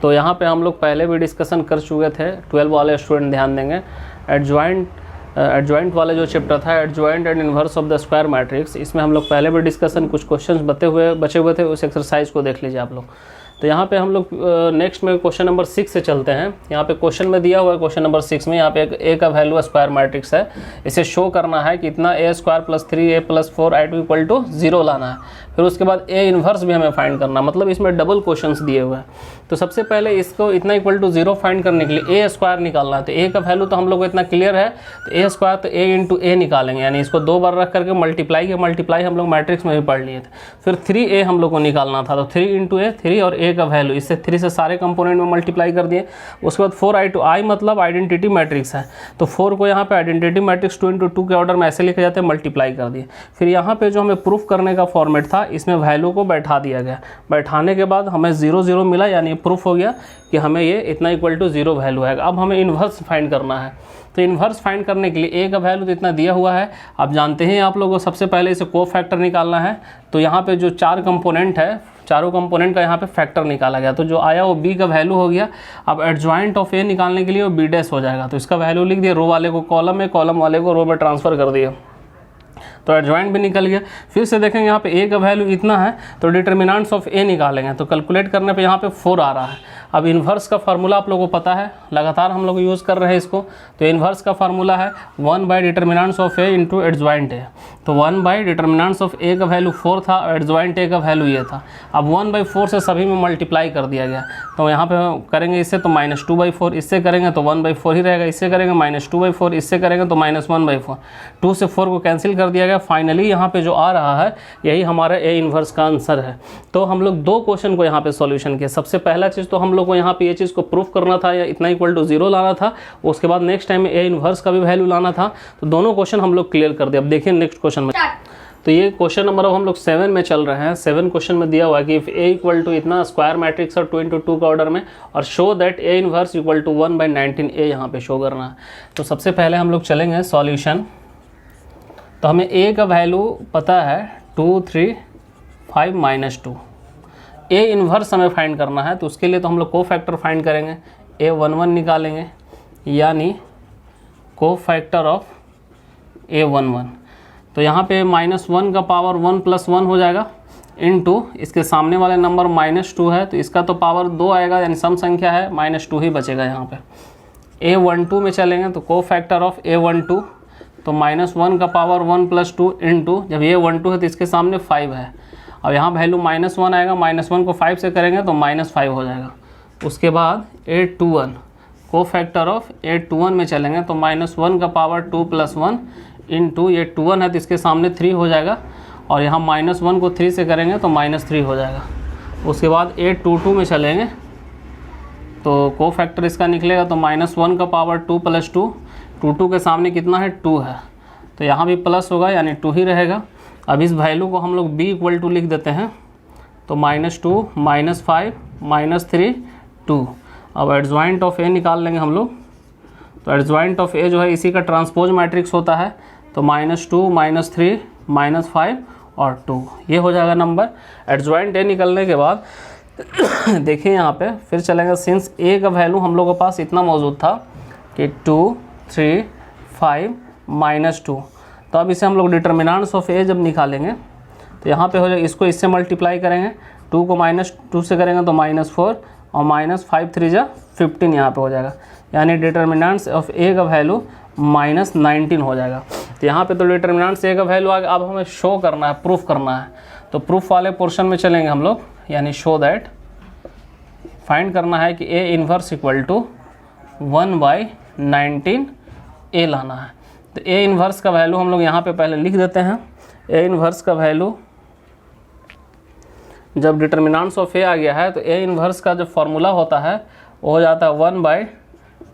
तो यहाँ पे हम लोग पहले भी डिस्कशन कर चुके थे, 12 वाले स्टूडेंट ध्यान देंगे। एडजॉइंट वाला जो चैप्टर था, adjoint and inverse of the square matrix, इसमें हम लोग पहले भी डिस्कशन कुछ क्वेश्चंस बचे हुए थे, उस एक्सरसाइज को देख लीजिए आप लोग। तो यहाँ पे हम लोग नेक्स्ट में क्वेश्चन नंबर 6 से चलते हैं। यहाँ पे क्वेश्चन में दिया हुआ है, क्वेश्चन नंबर 6 में यहाँ पे एक ए का वैल्यू स्क्वायर मैट्रिक्स है, इसे शो करना है कि इतना a square plus 3a plus 4 i2 equal to 0 लाना है। फिर उसके बाद a इन्वर्स भी हमें फाइंड करना, मतलब इसमें डबल क्वेश्चंस दिए हुए हैं। तो सबसे पहले इसको इतना इक्वल टू 0 फाइंड करने के लिए a स्क्वायर निकालना है। तो a का वैल्यू तो हम लोग को इतना क्लियर है, तो a स्क्वायर तो a इंटू a निकालेंगे, यानी इसको 2 बार रख करके मल्टीप्लाई हम लोग मैट्रिक्स में भी पढ़ लिए थे। फिर 3a हम लोग को निकालना था, तो 3 इंटू a 3 और a का वैल्यू, इससे 3 से सारे कंपोनेंट में मल्टीप्लाई कर दिए। उसके बाद 4i2, i मतलब आइडेंटिटी मैट्रिक्स है, तो 4 को यहाँ पे आइडेंटिटी मैट्रिक्स 2 इंटू 2 के ऑर्डर में ऐसे लिखे जाते हैं, मल्टीप्लाई कर दिए। फिर यहाँ पे जो हमें प्रूफ करने का फॉर्मेट था, इसमें वैल्यू को बैठा दिया गया। बैठाने के बाद हमें 0 0 मिला, यानी प्रूफ हो गया कि हमें ये इतना इक्वल टू 0 वैल्यू है। अब हमें इन्वर्स फाइंड करना है। तो इन्वर्स फाइंड करने के लिए a का वैल्यू तो इतना दिया हुआ है, आप जानते हैं आप लोगों को सबसे पहले इसे कोफैक्टर निकालना है। तो यहाँ पे जो 4 कंपोनेंट है, चारों कंपोनेंट का यहाँ पे फैक्टर निकाला गया, तो जो आया वो b का वैल्यू हो गया। अब एडजॉइंट ऑफ a निकालने के लिए वो b डैश हो जाएगा, तो इसका वैल्यू लिख दिया, रो वाले को कॉलम में, कॉलम वाले को रो में ट्रांसफ़र कर दिया, तो एडजॉइंट भी निकल गया। फिर से देखेंगे यहाँ पे a का वैल्यू इतना है, तो डिटर्मिनेंट्स ऑफ a निकालेंगे, तो कैलकुलेट करने पे यहाँ पे 4 आ रहा है। अब इन्वर्स का फार्मूला आप लोगों को पता है, लगातार हम लोग यूज़ कर रहे हैं इसको। तो इन्वर्स का फार्मूला है 1 by determinants of a into adjoint a। तो 1 बाई डिटर्मिनेंट्स ऑफ a का वैल्यू 4 था, एडजॉइंट a का वैल्यू ये था। अब 1/4 से सभी में मल्टीप्लाई कर दिया गया, तो यहाँ पे करेंगे इससे तो -2/4, इससे करेंगे तो 1/4 ही रहेगा, इससे करेंगे -2/4, इससे करेंगे तो -1/4, 2 से 4 को कैंसिल कर दिया गया। फाइनली यहाँ पे जो आ रहा है यही हमारा a इन्वर्स का आंसर है। तो हम लोग 2 क्वेश्चन को यहाँ पे सॉल्यूशन किया। सबसे पहला चीज़ तो हम लोग को यहाँ पे ये चीज़ को प्रूफ करना था, या इतना इक्वल टू 0 लाना था। उसके बाद नेक्स्ट टाइम में a इन्वर्स का भी वैल्यू लाना था। तो दोनों क्वेश्चन हम लोग क्लियर कर दिए। अब देखिए नेक्स्ट क्वेश्चन में, तो ये क्वेश्चन नंबर अब हम लोग 7 में चल रहे हैं। 7 क्वेश्चन में दिया हुआ है कि इफ a इक्वल टू इतना स्क्वायर मैट्रिक्स और 2 इंटू 2 का ऑर्डर में, और show that a inverse equal to 1/19a यहाँ पे शो करना है। तो सबसे पहले हम लोग चलेंगे सॉल्यूशन। तो हमें a का वैल्यू पता है 2 3 5 -2, a इन्वर्स हमें फाइंड करना है। तो उसके लिए तो हम लोग कोफैक्टर फाइंड करेंगे, a11 निकालेंगे, यानी कोफैक्टर ऑफ a11। तो यहाँ पे -1 का पावर 1 + 1 हो जाएगा, इनटू इसके सामने वाले नंबर -2 है, तो इसका तो पावर 2 आएगा, यानी सम संख्या है, -2 ही बचेगा यहाँ पे। a12 में चलेंगे तो कोफैक्टर ऑफ a12, तो -1 का पावर 1 + 2 इंटू, जब ये 12 है तो इसके सामने 5 है। अब यहाँ वैल्यू -1 आएगा, -1 को 5 से करेंगे तो -5 हो जाएगा। उसके बाद a21, कोफैक्टर ऑफ a21 में चलेंगे तो -1 का पावर 2 + 1 इंटू, ये 21 है तो इसके सामने 3 हो जाएगा, और यहाँ -1 को 3 से करेंगे तो -3 हो जाएगा। उसके बाद a22 में चलेंगे तो कोफैक्टर इसका निकलेगा, तो -1 का पावर 2 + 2, 2 के सामने कितना है 2 है, तो यहाँ भी प्लस होगा, यानी 2 ही रहेगा। अब इस वैल्यू को हम लोग b इक्वल टू लिख देते हैं, तो -2 -5 -3 2। अब एडजॉइंट ऑफ a निकाल लेंगे हम लोग। तो एडजॉइंट ऑफ a जो है इसी का ट्रांसपोज मैट्रिक्स होता है, तो -2 -3 -5 और 2, ये हो जाएगा नंबर। एडजॉइंट a निकलने के बाद देखिए यहाँ पे फिर चलेंगे, सिंस a का वैल्यू हम लोगों के पास इतना मौजूद था कि 2 3 5 -2, तो अब इसे हम लोग डिटर्मिनेंट्स ऑफ a जब निकालेंगे तो यहाँ पे हो जाएगा, इसको इससे मल्टीप्लाई करेंगे, 2 को -2 से करेंगे तो -4, और -5 3 जा 15 यहाँ पे हो जाएगा, यानी डिटर्मिनेंट्स ऑफ a का वैल्यू -19 हो जाएगा। तो यहाँ पे तो डिटर्मिनेंट्स a का वैल्यू आ गया। अब हमें शो करना है, प्रूफ करना है, तो प्रूफ वाले पोर्शन में चलेंगे हम लोग, यानी शो दैट, फाइंड करना है कि a inverse equal to 1/19a लाना है। तो a इन्वर्स का वैल्यू हम लोग यहाँ पे पहले लिख देते हैं। a इन्वर्स का वैल्यू जब डिटर्मिनेंट्स ऑफ a आ गया है, तो a इन्वर्स का जो फॉर्मूला होता है वो हो जाता है 1 by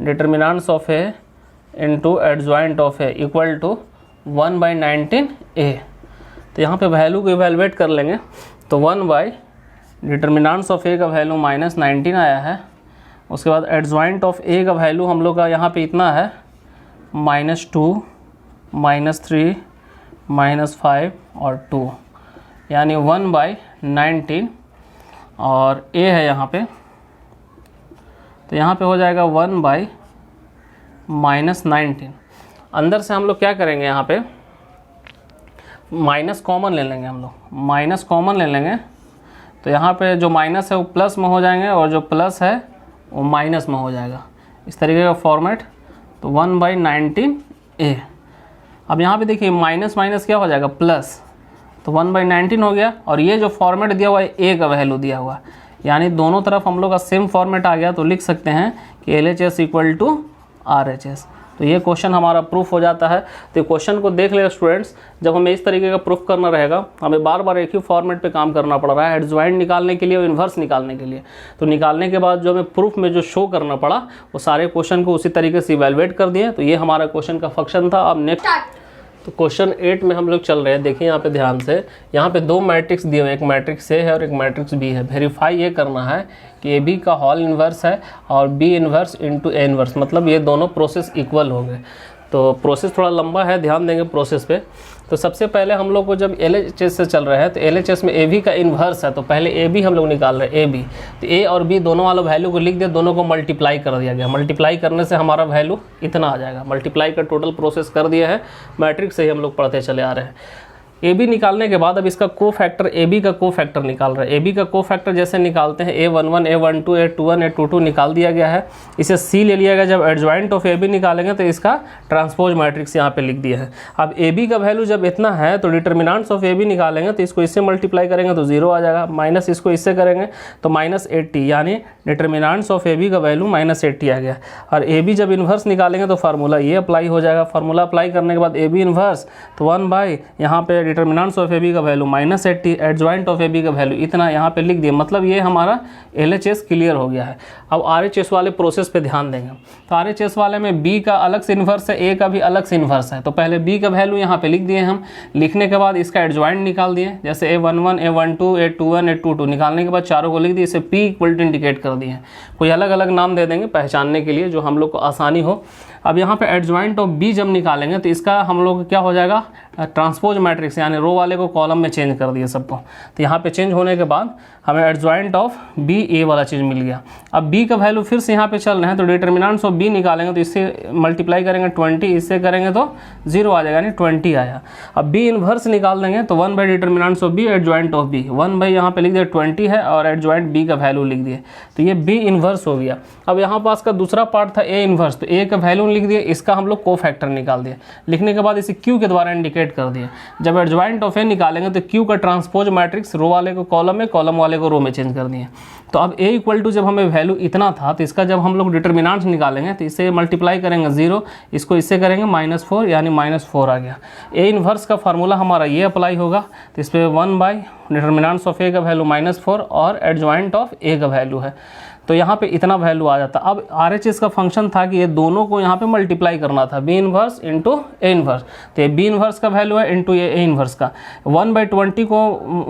determinants of a into adjoint of a equal to 1/19a। तो यहाँ पे वैल्यू को इवेलुएट कर लेंगे, तो 1 बाई डिटर्मिनेंट्स ऑफ a का वैल्यू -19 आया है। उसके बाद एडजॉइंट ऑफ a का वैल्यू हम लोग का यहाँ पे इतना है -2 -3 -5 और 2, यानी 1/19, और a है यहाँ पे तो यहाँ पे हो जाएगा 1/-19। अंदर से हम लोग क्या करेंगे, यहाँ पे माइनस कॉमन ले लेंगे हम लोग, माइनस कॉमन ले लेंगे। तो यहाँ पे जो माइनस है वो प्लस में हो जाएंगे और जो प्लस है वो माइनस में हो जाएगा, इस तरीके का फॉर्मेट। तो 1/19a। अब यहाँ पे देखिए माइनस माइनस क्या हो जाएगा, प्लस, तो 1/19 हो गया। और ये जो फॉर्मेट दिया हुआ है a का वैल्यू दिया हुआ, यानी दोनों तरफ हम लोग का सेम फॉर्मेट आ गया। तो लिख सकते हैं कि LHS इक्वल टू RHS। तो ये क्वेश्चन हमारा प्रूफ हो जाता है। तो क्वेश्चन को देख लेगा स्टूडेंट्स, जब हमें इस तरीके का प्रूफ करना रहेगा, हमें बार बार एक ही फॉर्मेट पे काम करना पड़ रहा है, एडजॉइंट निकालने के लिए और इन्वर्स निकालने के लिए। तो निकालने के बाद जो हमें प्रूफ में जो शो करना पड़ा, वो सारे क्वेश्चन को उसी तरीके से इवेलुएट कर दिए। तो ये हमारा क्वेश्चन का फंक्शन था। अब नेक्स्ट तो क्वेश्चन 8 में हम लोग चल रहे हैं। देखिए यहाँ पे ध्यान से, यहाँ पे दो मैट्रिक्स दिए हुए हैं, एक मैट्रिक्स ए है और एक मैट्रिक्स बी है। वेरीफाई ये करना है कि ए बी का हॉल इन्वर्स है और B inverse into A inverse, मतलब ये दोनों प्रोसेस इक्वल हो गए। तो प्रोसेस थोड़ा लंबा है, ध्यान देंगे प्रोसेस पे। तो सबसे पहले हम लोग को जब LHS से चल रहा है, तो LHS में ए बी का इन्वर्स है, तो पहले ए बी हम लोग निकाल रहे हैं, ए बी। तो ए और बी दोनों वाला वैल्यू को लिख दिया, दोनों को मल्टीप्लाई कर दिया गया। मल्टीप्लाई करने से हमारा वैल्यू इतना आ जाएगा। मल्टीप्लाई का टोटल प्रोसेस कर दिया है, मैट्रिक्स से ही हम लोग पढ़ते चले आ रहे हैं। ए बी निकालने के बाद अब इसका को फैक्टर, ए बी का को फैक्टर निकाल रहे हैं। ए बी का को फैक्टर जैसे निकालते हैं, A11, A12, A21, A22 निकाल दिया गया है। इसे C ले लिया गया। जब एडजॉइंट ऑफ ए बी निकालेंगे तो इसका ट्रांसपोज मैट्रिक्स यहाँ पे लिख दिया है। अब ए बी का वैल्यू जब इतना है तो डिटर्मिनेंट्स ऑफ ए बी निकालेंगे, तो इसको इससे मल्टीप्लाई करेंगे तो 0 आ जाएगा, माइनस इसको इससे करेंगे तो -80, यानी डिटर्मिनेंट्स ऑफ ए बी का वैल्यू -80 आ गया। और ए बी जब इन्वर्स निकालेंगे तो फार्मूला ये अप्लाई हो जाएगा। फार्मूला अप्लाई करने के बाद ए बी इन्वर्स, तो 1/, यहाँ पे डिटर्मिनेंट्स ऑफ ए बी का value -80, adjoint of A B का वैल्यू इतना यहाँ पे लिख दिया। मतलब ये हमारा LHS क्लियर हो गया है। अब RHS वाले प्रोसेस पे ध्यान देंगे। तो RHS वाले में B का अलग से इन्वर्स है, A का भी अलग से इन्वर्स है। तो पहले B का वैल्यू यहाँ पे लिख दिए हम। लिखने के बाद इसका एडजॉइंट निकाल दिए, जैसे A11, A12, A21, A22 निकालने के बाद चारों को लिख दिए, इसे P इक्वल टू इंडिकेट कर दिए। कोई अलग अलग नाम दे देंगे पहचानने के लिए, जो हम लोग को आसानी हो। अब यहाँ पे एडजॉइंट ऑफ बी जब निकालेंगे तो इसका हम लोग क्या हो जाएगा, ट्रांसपोज मैट्रिक्स, यानी रो वाले को कॉलम में चेंज कर दिए सबको। तो यहाँ पे चेंज होने के बाद हमें एडजॉइंट ऑफ बी ए वाला चीज़ मिल गया। अब बी का वैल्यू फिर से यहाँ पे चल रहे हैं, तो डिटर्मिनेंट्स ऑफ बी निकालेंगे तो इससे मल्टीप्लाई करेंगे 20, इससे करेंगे तो 0 आ जाएगा, यानी 20 आया। अब बी इन्वर्स निकाल देंगे तो 1/, determinants of B adjoint of B, 1/, यहाँ पे लिख दिया 20 है और एडजॉइंट बी का वैल्यू लिख दिए, तो ये बी इन्वर्स हो गया। अब यहाँ पास का दूसरा पार्ट था ए इन्वर्स, तो ए का वैल्यू लिख दिए, इसका हम लोग को फैक्टर निकाल दिए। लिखने के बाद इसे क्यू के द्वारा इंडिकेट कर दिए। जब एडजॉइंट ऑफ ए निकालेंगे तो क्यू का ट्रांसपोज मैट्रिक्स रो वाले को कॉलम में, कॉलम वाले को रो में चेंज कर दिए। तो अब ए इक्वल टू जब हमें वैल्यू इतना था, तो इसका जब हम लोग डिटर्मिनेंट्स निकालेंगे तो इसे मल्टीप्लाई करेंगे 0, इसको इससे करेंगे -4, यानी -4 आ गया। ए इन्वर्स का फार्मूला हमारा ये अप्लाई होगा, तो इस पर 1/, डिटर्मिनेंट्स ऑफ ए का वैल्यू -4 और एडजॉइंट ऑफ ए का वैल्यू है, तो यहाँ पे इतना वैल्यू आ जाता। अब RHS का फंक्शन था कि ये दोनों को यहाँ पे मल्टीप्लाई करना था, B inverse into A inverse. तो ये बी इन्वर्स का वैल्यू है इंटू ए इन्वर्स का। 1/20 को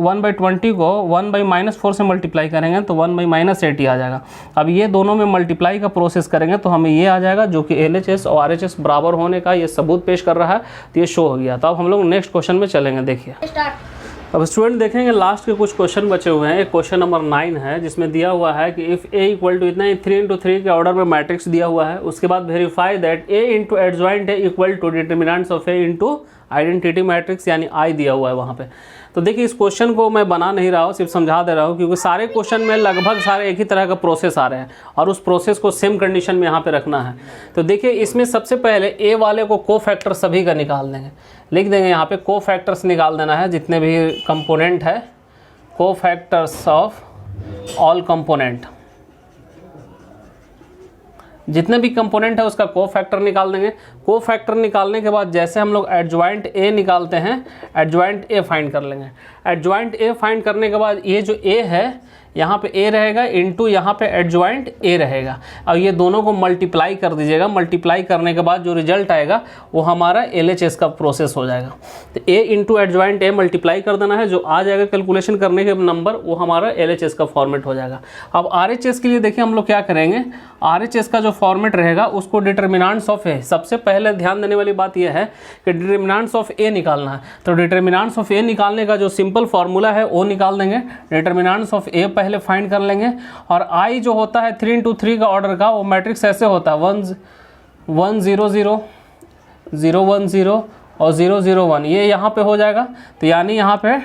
1/-4 से मल्टीप्लाई करेंगे तो 1/-80 आ जाएगा। अब ये दोनों में मल्टीप्लाई का प्रोसेस करेंगे तो हमें ये आ जाएगा, जो कि LHS और RHS बराबर होने का ये सबूत पेश कर रहा है। तो ये शो हो गया। तो अब हम लोग नेक्स्ट क्वेश्चन में चलेंगे। देखिए अब स्टूडेंट देखेंगे लास्ट के कुछ क्वेश्चन बचे हुए हैं। एक क्वेश्चन नंबर 9 है, जिसमें दिया हुआ है कि इफ़ ए इक्वल टू इतना 3×3 के ऑर्डर में मैट्रिक्स दिया हुआ है। उसके बाद verify that A into adjoint A equal to determinants of A into identity matrix, यानी आई दिया हुआ है वहाँ पे। तो देखिए इस क्वेश्चन को मैं बना नहीं रहा हूँ, सिर्फ समझा दे रहा हूँ, क्योंकि सारे क्वेश्चन में लगभग सारे एक ही तरह का प्रोसेस आ रहे हैं और उस प्रोसेस को सेम कंडीशन में यहाँ पे रखना है। तो देखिए इसमें सबसे पहले ए वाले को को फैक्टर सभी का निकाल देंगे। लिख देंगे यहाँ पे को फैक्टर्स निकाल देना है, जितने भी कंपोनेंट है, को फैक्टर्स ऑफ ऑल कंपोनेंट, जितने भी कंपोनेंट है उसका को फैक्टर निकाल देंगे। को फैक्टर निकालने के बाद जैसे हम लोग एडजॉइंट ए निकालते हैं, एडजॉइंट ए फाइंड कर लेंगे। एडजॉइंट ए फाइंड करने के बाद ये जो ए है यहाँ पे ए रहेगा इंटू यहाँ पे एडजॉइंट ए रहेगा, और ये दोनों को मल्टीप्लाई कर दीजिएगा। मल्टीप्लाई करने के बाद जो रिजल्ट आएगा वो हमारा LHS का प्रोसेस हो जाएगा। तो ए इंटू एडजॉइंट ए मल्टीप्लाई कर देना है, जो आ जाएगा कैलकुलेशन करने के नंबर, वो हमारा LHS का फॉर्मेट हो जाएगा। अब RHS के लिए देखिए हम लोग क्या करेंगे, RHS का जो फॉर्मेट रहेगा उसको डिटर्मिनेंट्स ऑफ ए, सबसे पहले ध्यान देने वाली बात यह है कि डिटर्मिनेंट्स ऑफ ए निकालना है। तो डिटर्मिनेंट्स ऑफ ए निकालने का जो सिंपल फार्मूला है वो निकाल देंगे। डिटर्मिनेंट्स ऑफ ए पहले फाइंड कर लेंगे। और आई जो होता है 3 into 3 का ऑर्डर का, वो मैट्रिक्स ऐसे होता है 1 0 0 0 1 0 और 0 0 1, ये यहाँ पे हो जाएगा। तो यानी यहाँ पे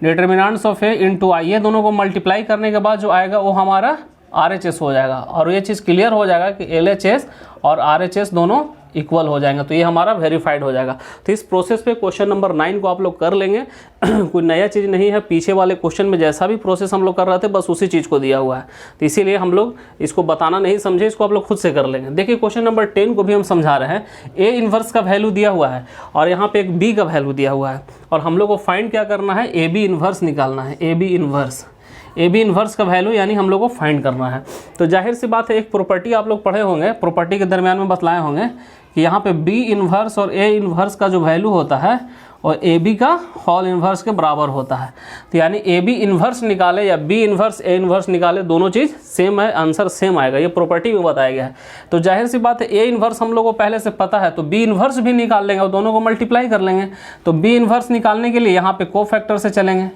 डिटर्मिनेंट्स ऑफ ए इंटू आई, ये दोनों को मल्टीप्लाई करने के बाद जो आएगा वो हमारा RHS हो जाएगा। और ये चीज़ क्लियर हो जाएगा कि LHS और RHS दोनों इक्वल हो जाएंगे, तो ये हमारा वेरीफाइड हो जाएगा। तो इस प्रोसेस पे क्वेश्चन नंबर 9 को आप लोग कर लेंगे। कोई नया चीज़ नहीं है, पीछे वाले क्वेश्चन में जैसा भी प्रोसेस हम लोग कर रहे थे बस उसी चीज़ को दिया हुआ है, तो इसीलिए हम लोग इसको बताना नहीं समझे, इसको आप लोग खुद से कर लेंगे। देखिए क्वेश्चन नंबर 10 को भी हम समझा रहे हैं। ए इन्वर्स का वैल्यू दिया हुआ है और यहाँ पे एक बी का वैल्यू दिया हुआ है, और हम लोग को फाइंड क्या करना है, ए बी इन्वर्स निकालना है। ए बी इन्वर्स का वैल्यू यानी हम लोग को फाइंड करना है। तो जाहिर सी बात है, एक प्रॉपर्टी आप लोग पढ़े होंगे, प्रॉपर्टी के दरमियान में बतलाए होंगे कि यहाँ पे बी इन्वर्स और ए इन्वर्स का जो वैल्यू होता है और ए बी का होल इन्वर्स के बराबर होता है। तो यानी ए बी इन्वर्स निकाले या बी इन्वर्स ए इन्वर्स निकाले, दोनों चीज़ सेम है, आंसर सेम आएगा, ये प्रॉपर्टी में बताया गया है। तो जाहिर सी बात है, ए इन्वर्स हम लोग को पहले से पता है, तो बी इन्वर्स भी निकाल लेंगे और दोनों को मल्टीप्लाई कर लेंगे। तो बी इन्वर्स निकालने के लिए यहाँ पे कोफैक्टर से चलेंगे,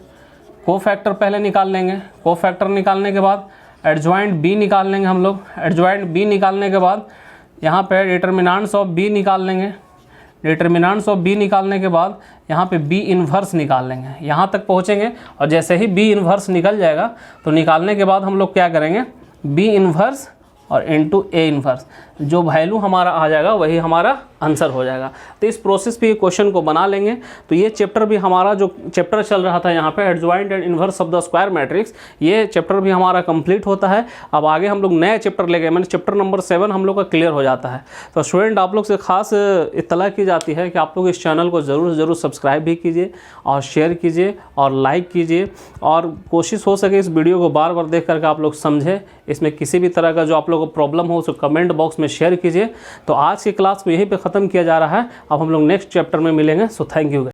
कोफैक्टर पहले निकाल लेंगे। कोफैक्टर निकालने के बाद एडजॉइंट बी निकाल लेंगे हम लोग। एडजॉइंट बी निकालने के बाद यहाँ पे डिटर्मिनेंट्स ऑफ बी निकाल लेंगे। डिटर्मिनेंट्स ऑफ बी निकालने के बाद यहाँ पे बी इन्वर्स निकाल लेंगे। यहाँ तक पहुँचेंगे और जैसे ही बी इन्वर्स निकल जाएगा तो निकालने के बाद हम लोग क्या करेंगे, बी इन्वर्स और इनटू ए इन्वर्स, जो वैल्यू हमारा आ जाएगा वही हमारा आंसर हो जाएगा। तो इस प्रोसेस पे ये क्वेश्चन को बना लेंगे। तो ये चैप्टर भी हमारा जो चैप्टर चल रहा था यहाँ पे adjoint and inverse of the square matrix, ये चैप्टर भी हमारा कंप्लीट होता है। अब आगे हम लोग नए चैप्टर ले गए, मैंने चैप्टर नंबर 7 हम लोग का क्लियर हो जाता है। तो स्टूडेंट आप लोग से खास इत्तला की जाती है कि आप लोग इस चैनल को ज़रूर सब्सक्राइब भी कीजिए और शेयर कीजिए और लाइक कीजिए, और कोशिश हो सके इस वीडियो को बार बार देख करके आप लोग समझें। इसमें किसी भी तरह का जो आप लोग को प्रॉब्लम हो उसको कमेंट बॉक्स में शेयर कीजिए। तो आज की क्लास को यहीं पे ख़त्म किया जा रहा है। अब हम लोग नेक्स्ट चैप्टर में मिलेंगे। So thank you.